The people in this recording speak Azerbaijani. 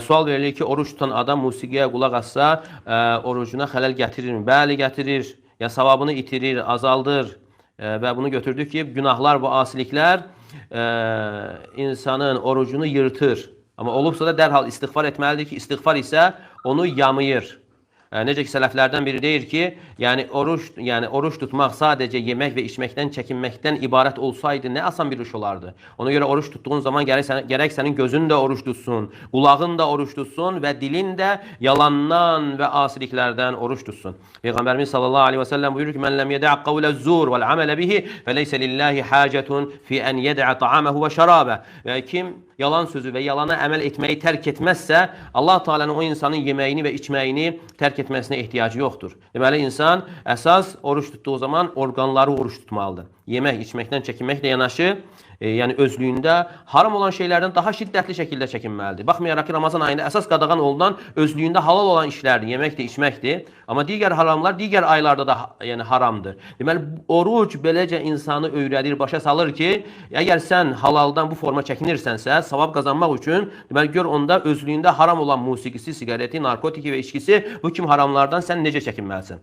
Sual verilir ki, oruç tutan adam musiqiyə qulaq assa, orucuna xələl gətirirmi? Bəli, gətirir. Ya savabını itirir, azaldır. Və bunu götürdük ki, günahlar, bu asiliklər insanın orucunu yırtır. Amma olubsa da dərhal istiğfar etməlidir ki, istiğfar isə onu yamayır. Necə ki, sələflərdən biri deyir ki, yəni oruç tutmaq sadəcə yemək və içməkdən çəkinməkdən ibarət olsaydı nə asan bir iş olardı. Ona görə oruç tutduğun zaman gərək sənin gözün də oruç tutsun, qulağın da oruç tutsun və dilin də yalandan və asiliklərdən oruç tutsun. Peyğəmbərimiz sallallahu aleyhi və səlləm buyurur ki, mən ləm yedə'ə qavləz-zur vəl-əmələ bihi fəleysə lillahi hacətun fi ən yedə'ə ta'aməhu və şərabə. Kim yalan sözü və yalana əməl etməyi tərk etməzsə, Allah Teala'nın o insanın yeməyini və içməyini tərk etməsinə ehtiyacı yoxdur. Deməli, insan əsas oruç tutduğu zaman orqanları oruç tutmalıdır. Yemək, içməkdən çəkinməklə yanaşı, yəni özlüyündə haram olan şeylərdən daha şiddətli şəkildə çəkinməlidir. Baxmayaraq ki, Ramazan ayında əsas qadağan olunan özlüyündə halal olan işlərdir, yeməkdir, içməkdir. Amma digər haramlar digər aylarda da haramdır. Deməli, oruc beləcə insanı öyrədir, başa salır ki, əgər sən halaldan bu forma çəkinirsənsə, savab qazanmaq üçün, deməli, gör onda özlüyündə haram olan musiqisi, sigareti, narkotiki və içkisi, bu kimi haramlardan sən necə çəkinməlisən?